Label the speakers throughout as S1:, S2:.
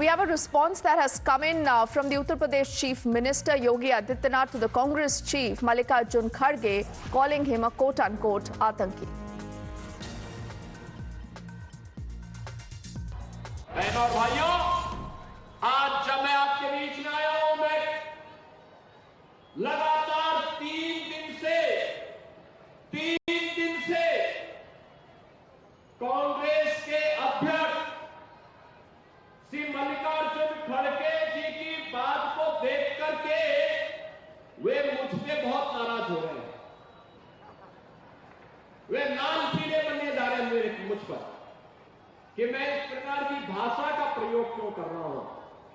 S1: We have a response that has come in from the Uttar Pradesh Chief Minister Yogi Adityanath to the Congress Chief Mallikarjun Kharge, calling him a quote-unquote आतंकी।
S2: बहनों और भाइयों, आज जब मैं आपके बीच में आया हूं, मैं लगातार 3 दिन से कांग्रेस के अध्यक्ष श्री मल्लिकार्जुन खड़गे जी की बात को देख करके वे मुझ पे बहुत नाराज हो रहे हैं। वे नाम पीले बनने जा रहे हैं मेरे मुझ पर कि मैं इस प्रकार की भाषा का प्रयोग क्यों कर रहा हूं।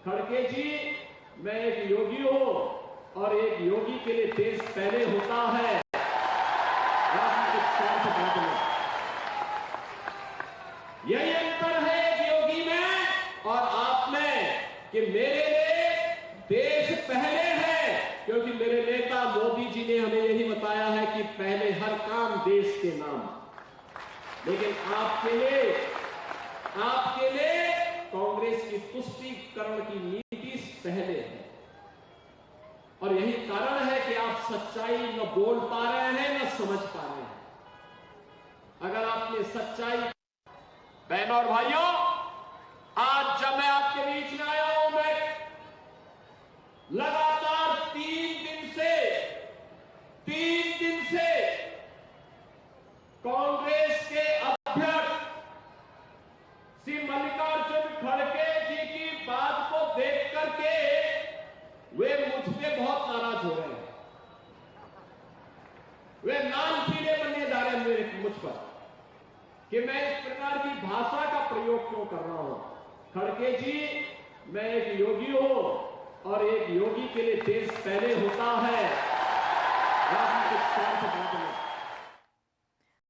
S2: खड़गे जी, मैं एक योगी हूं और एक योगी के लिए देश पहले होता है। यही अंतर है एक योगी में और आप में कि मेरे लिए देश पहले है, क्योंकि मेरे नेता मोदी जी ने हमें यही बताया है कि पहले हर काम देश के नाम। लेकिन आपके लिए कांग्रेस की तुष्टीकरण की नीति पहले है और यही कारण है कि आप सच्चाई न बोल पा रहे हैं न समझ पा रहे हैं। अगर आपने सच्चाई, बहनों और भाइयों, आज जब मैं आपके बीच में आया हूं, मैं लगातार 3 दिन से कांग्रेस के अध्यक्ष श्री मल्लिकार्जुन खड़गे जी की बात को देख करके वे मुझ पे बहुत नाराज हो रहे हैं। वे नाम पीले बनने जा रहे हैं मेरे मुझ पर कि मैं इस प्रकार की भाषा का प्रयोग क्यों कर रहा हूं। खड़गे जी, मैं एक योगी हूं और एक योगी के लिए देश पहले होता है।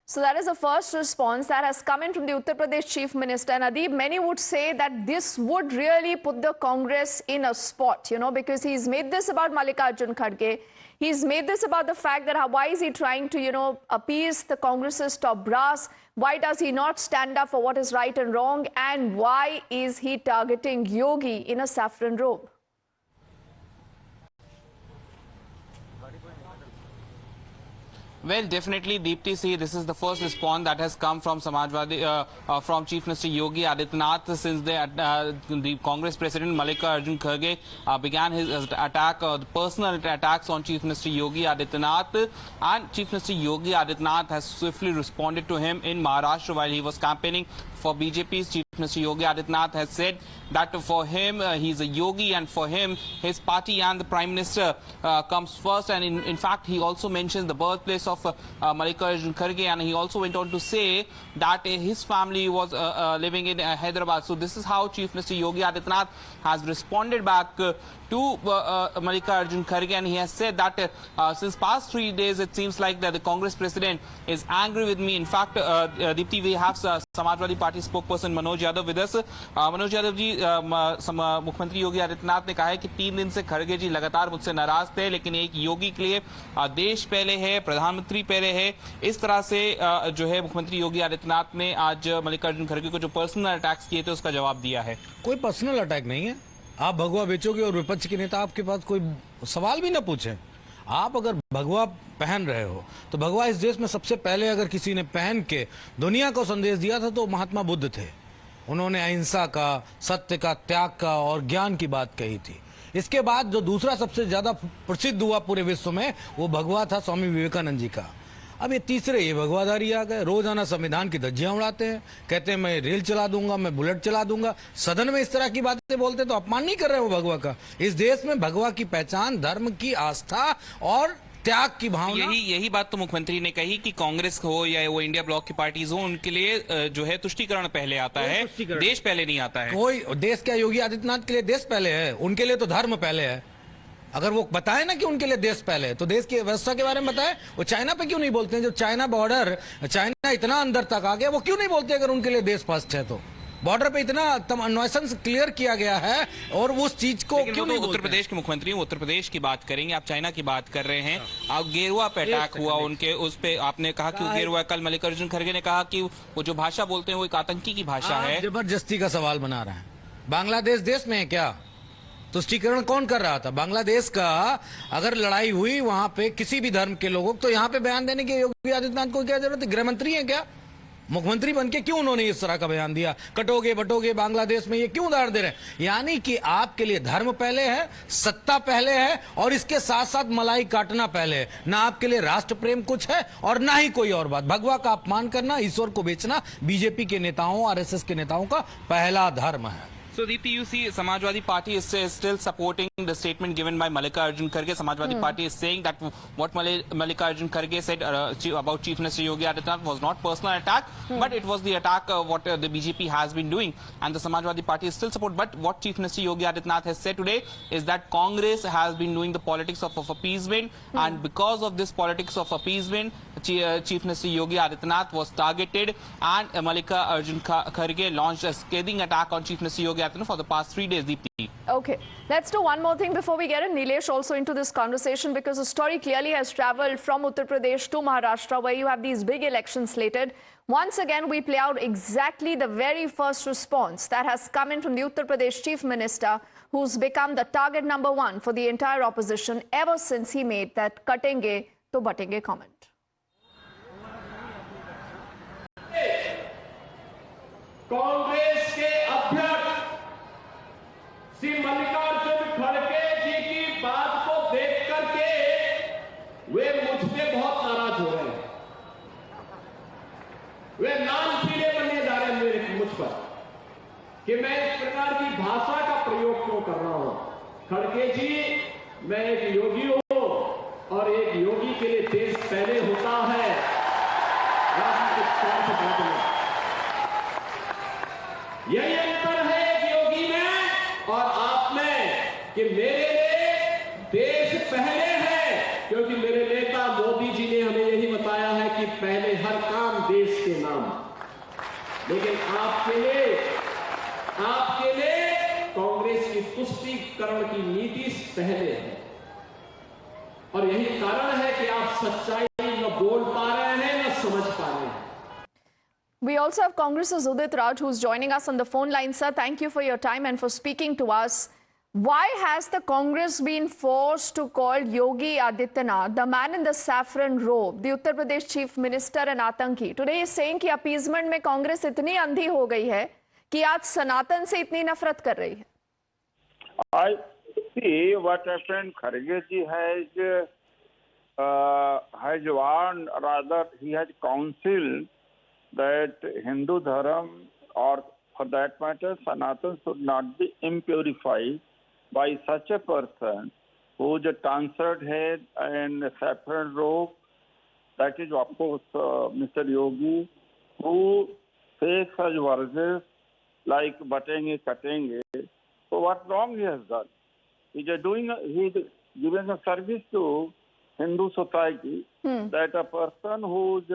S1: So that is the first response that has come in from the Uttar Pradesh Chief Minister. And Adib, many would say that this would really put the Congress in a spot, because he's made this about Mallikarjun Kharge. He's made this about the fact that why is he trying to, appease the Congress's top brass? Why does he not stand up for what is right and wrong? And why is he targeting Yogi in a saffron robe?
S3: Well, definitely, Deepti, see, this is the first response that has come from Samajwadi, from Chief Minister Yogi Adityanath since the Congress President Mallikarjun Kharge began his attack, personal attacks on Chief Minister Yogi Adityanath, and Chief Minister Yogi Adityanath has swiftly responded to him in Maharashtra while he was campaigning for BJP's. Chief Minister Yogi Adityanath has said that for him, he's a yogi, and for him, his party and the Prime Minister comes first. And in fact, he also mentions the birthplace of Mallikarjun Kharge, and he also went on to say that his family was living in Hyderabad. So this is how Chief Minister Yogi Adityanath has responded back to Mallikarjun Kharge, and he has said that since past 3 days, it seems like that the Congress President is angry with me. In fact, Deepti, we have Samajwadi Party spokesperson Manoj Yadav with us. Manoj Yadav जी, मुख्यमंत्री योगी आदित्यनाथ ने कहा है कि 3 दिन से खड़गे जी लगातार मुझसे नाराज थे, लेकिन एक योगी के लिए देश पहले है, प्रधानमंत्री पहले है। इस तरह से जो है मुख्यमंत्री योगी आदित्यनाथ ने आज मल्लिकार्जुन खड़गे को जो पर्सनल अटैक्स किए थे उसका जवाब दिया है।
S4: कोई पर्सनल अटैक नहीं है। आप भगवा बेचोगे और विपक्ष के नेता आपके पास कोई सवाल भी ना पूछे। आप अगर भगवा पहन रहे हो तो भगवा इस देश में सबसे पहले अगर किसी ने पहन के दुनिया को संदेश दिया था तो महात्मा बुद्ध थे। उन्होंने अहिंसा का, सत्य का, त्याग का और ज्ञान की बात कही थी। इसके बाद जो दूसरा सबसे ज्यादा प्रसिद्ध हुआ पूरे विश्व में वो भगवा था स्वामी विवेकानंद जी का। अब ये तीसरे ये भगवाधारी आ गए, रोजाना संविधान की धज्जियां उड़ाते हैं, कहते हैं मैं रेल चला दूंगा, मैं बुलेट चला दूंगा। सदन में इस तरह की बातें बोलते तो अपमान नहीं कर रहे हो भगवा का। इस देश में भगवा की पहचान धर्म की आस्था और त्याग की भावना।
S3: यही बात तो मुख्यमंत्री ने कही कि कांग्रेस हो या वो इंडिया ब्लॉक की पार्टीज हो, उनके लिए जो है तुष्टीकरण पहले आता है, देश पहले नहीं आता है।
S4: कोई देश क्या, योगी आदित्यनाथ के लिए देश पहले है, उनके लिए तो धर्म पहले है। अगर वो बताए ना कि उनके लिए देश पहले है तो देश की व्यवस्था के बारे में बताए। वो चाइना पे क्यों नहीं बोलते हैं? जब चाइना बॉर्डर, चाइना इतना अंदर तक आ गया, वो क्यों नहीं बोलते अगर उनके लिए देश फर्स्ट है तो? बॉर्डर पे इतना अन्वेषण क्लियर किया गया है और उस चीज को क्यों नहीं?
S3: उत्तर प्रदेश के मुख्यमंत्री, उत्तर प्रदेश की बात करेंगे, आप चाइना की बात कर रहे हैं। आप गेरुआ पे अटैक हुआ उनके, उस पे आपने कहा कि गेरुआ, कल मल्लिकार्जुन खड़गे ने कहा कि वो जो भाषा बोलते हैं वो एक आतंकी की भाषा है।
S4: जबरदस्ती का सवाल बना रहे हैं। बांग्लादेश देश में है क्या? तुष्टीकरण कौन कर रहा था? बांग्लादेश का अगर लड़ाई हुई वहां पे किसी भी धर्म के लोगों तो यहां पे बयान देने की योगी आदित्यनाथ को क्या जरूरत है? गृह मंत्री है क्या? मुख्यमंत्री बनके क्यों उन्होंने इस तरह का बयान दिया? कटोगे बटोगे बांग्लादेश में, ये क्यों उदाहरण दे रहे हैं? यानी कि आपके लिए धर्म पहले है, सत्ता पहले है, और इसके साथ साथ मलाई काटना पहले है। ना आपके लिए राष्ट्र प्रेम कुछ है और ना ही कोई और बात। भगवा का अपमान करना, ईश्वर को बेचना बीजेपी के नेताओं, आरएसएस के नेताओं का पहला धर्म है।
S3: So, Deepti, you see, Samajwadi Party is still supporting the statement given by Mallikarjun Kharge. Samajwadi Party is saying that what Mallikarjun Kharge said about Chief Minister Yogi Adityanath was not personal attack, but it was the attack what the BJP has been doing, and the Samajwadi Party is still support. But what Chief Minister Yogi Adityanath has said today is that Congress has been doing the politics of appeasement, and because of this politics of appeasement, Chief Minister Yogi Adityanath was targeted, and Mallikarjun Kharge launched a scathing attack on Chief Minister Yogi Adityanath for the past 3 days, Deepti.
S1: Okay, let's do one more thing before we get Nilesh also into this conversation, because the story clearly has traveled from Uttar Pradesh to Maharashtra, where you have these big elections slated. Once again, we play out exactly the very first response that has come in from the Uttar Pradesh Chief Minister, who's become the target number one for the entire opposition ever since he made that katenge to batenge comment.
S2: Congress के अध्यक्ष श्री मल्लिकार्जुन खड़गे जी की बात को देख करके वे मुझ पे बहुत नाराज हो रहे हैं। वे नाम पीले बनने जा रहे हैं मेरे मुझ पर कि मैं इस प्रकार की भाषा का प्रयोग क्यों कर रहा हूं। खड़गे जी, मैं एक योगी हूं और एक योगी के लिए देश पहले होता है, राजनीतिक स्वार्थ बाद में। यही अंतर है एक योगी में और आप में कि मेरे लिए देश पहले है, क्योंकि मेरे नेता मोदी जी ने हमें यही बताया है कि पहले हर काम देश के नाम। लेकिन आपके लिए कांग्रेस की तुष्टीकरण की नीति पहले है, और यही कारण है कि आप सच्चाई न बोल पा रहे हैं न समझ पा रहे हैं।
S1: We also have Congress's Udit Raj, who's joining us on the phone line. Sir, thank you for your time and for speaking to us. Why has the Congress been forced to call Yogi Adityanath, the man in the saffron robe, the Uttar Pradesh Chief Minister, an Atanki? Today he is saying कि appeasement में कांग्रेस इतनी अंधी हो गई है कि आज सनातन से इतनी नफरत कर रही है.
S5: I see what happened. Kharge ji has warned, rather he has counseled that Hindu Dharma, or for that matter Sanatan, should not be impurified by such a person who is a tansard head and a saffron robe. That is of course Mr. Yogi, who says such verses like batenge katenge. So what wrong he has done? He is giving a service to Hindu society, that a person who's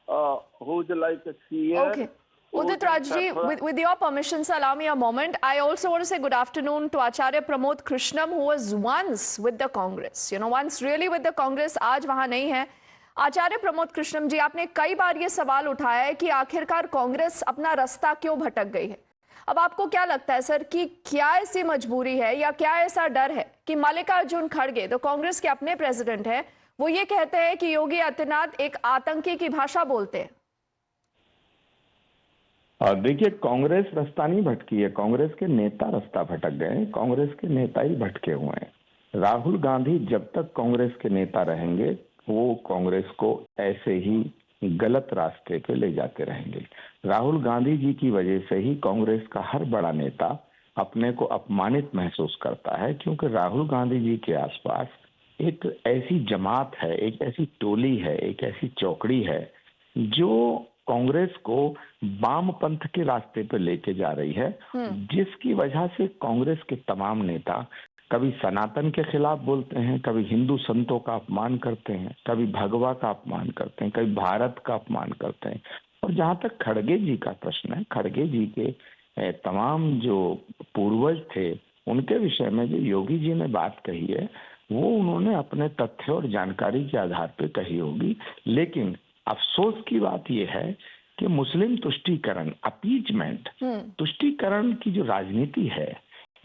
S5: like a seer.
S1: Okay. Udit Rajji, with your permission, sir, allow me a moment. I also want to say good afternoon to Acharya Pramod Krishnam, who was once with the Congress. Once really with the Congress, आज वहाँ नहीं है. आचार्य प्रमोद कृष्णम जी, आपने कई बार ये सवाल उठाया है कि आखिरकार कांग्रेस अपना रास्ता क्यों भटक गई है. अब आपको क्या लगता है सर कि क्या ऐसी मजबूरी है या क्या ऐसा डर है कि मल्लिकार्जुन खड़गे, तो कांग्रेस के अपने प्रेसिडेंट हैं, वो ये कहते हैं कि योगी आदित्यनाथ एक आतंकी की भाषा बोलते हैं?
S6: देखिए, कांग्रेस रास्ता नहीं भटकी है, कांग्रेस के नेता रास्ता भटक गए. कांग्रेस के नेता ही भटके हुए हैं. राहुल गांधी जब तक कांग्रेस के नेता रहेंगे वो कांग्रेस को ऐसे ही गलत रास्ते पे ले जाते रहेंगे. राहुल गांधी जी की वजह से ही कांग्रेस का हर बड़ा नेता अपने को अपमानित महसूस करता है, क्योंकि राहुल गांधी जी के आसपास एक ऐसी जमात है, एक ऐसी टोली है, एक ऐसी चौकड़ी है जो कांग्रेस को वामपंथ के रास्ते पर लेके जा रही है, जिसकी वजह से कांग्रेस के तमाम नेता कभी सनातन के खिलाफ बोलते हैं, कभी हिंदू संतों का अपमान करते हैं, कभी भगवा का अपमान करते हैं, कभी भारत का अपमान करते हैं. और जहां तक खड़गे जी का प्रश्न है, खड़गे जी के तमाम जो पूर्वज थे उनके विषय में जो योगी जी ने बात कही है वो उन्होंने अपने तथ्य और जानकारी के आधार पर कही होगी. लेकिन अफसोस की बात यह है कि मुस्लिम तुष्टीकरण, अपीजमेंट, तुष्टीकरण की जो राजनीति है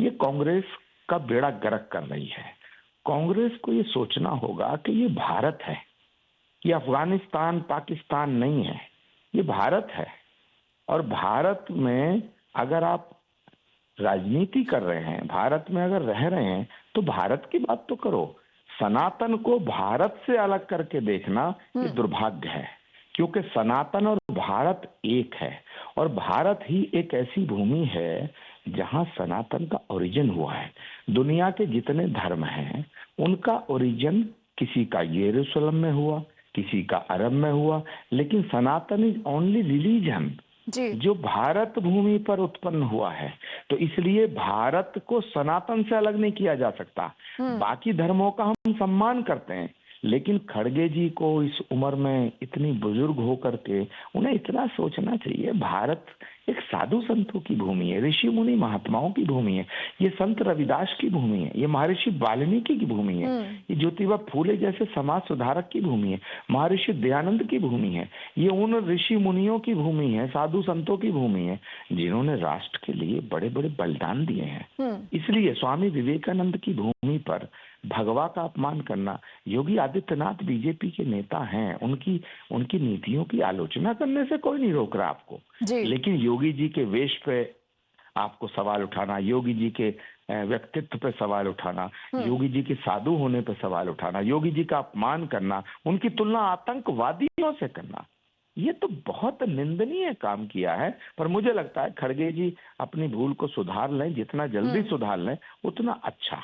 S6: ये कांग्रेस का बेड़ा गर्क कर रही है। कांग्रेस को ये सोचना होगा कि ये भारत है, ये अफगानिस्तान पाकिस्तान नहीं है, ये भारत है। और भारत में अगर आप राजनीति कर रहे हैं, भारत में अगर रह रहे हैं, तो भारत की बात तो करो। सनातन को भारत से अलग करके देखना ये दुर्भाग्य है, क्योंकि सनातन और भारत एक है। और भारत ही एक ऐसी भूमि है जहां सनातन का ओरिजिन हुआ है। दुनिया के जितने धर्म हैं उनका ओरिजिन किसी का यरूशलेम में हुआ, किसी का अरब में हुआ, लेकिन सनातन इज ओनली रिलीजन जो भारत भूमि पर उत्पन्न हुआ है। तो इसलिए भारत को सनातन से अलग नहीं किया जा सकता। बाकी धर्मों का हम सम्मान करते हैं, लेकिन खड़गे जी को इस उम्र में इतनी बुजुर्ग होकर के उन्हें इतना सोचना चाहिए। भारत एक साधु संतों की भूमि है, ऋषि मुनि महात्माओं की भूमि है, ये संत रविदास की भूमि है, ये महर्षि वाल्मीकि की भूमि है, ये ज्योतिबा फूले जैसे समाज सुधारक की भूमि है, महर्षि दयानंद की भूमि है, ये उन ऋषि मुनियों की भूमि है, साधु संतों की भूमि है जिन्होंने राष्ट्र के लिए बड़े बड़े बलिदान दिए हैं। इसलिए स्वामी विवेकानंद की भूमि पर भगवा का अपमान करना, योगी आदित्यनाथ बीजेपी के नेता हैं, उनकी नीतियों की आलोचना करने से कोई नहीं रोक रहा आपको, लेकिन योगी जी के वेश पे आपको सवाल उठाना, योगी जी के व्यक्तित्व पे सवाल उठाना, योगी जी के साधु होने पे सवाल उठाना, योगी जी का अपमान करना, उनकी तुलना आतंकवादियों से करना, ये तो बहुत निंदनीय काम किया है। पर मुझे लगता है खड़गे जी अपनी भूल को सुधार लें, जितना जल्दी सुधार लें उतना अच्छा।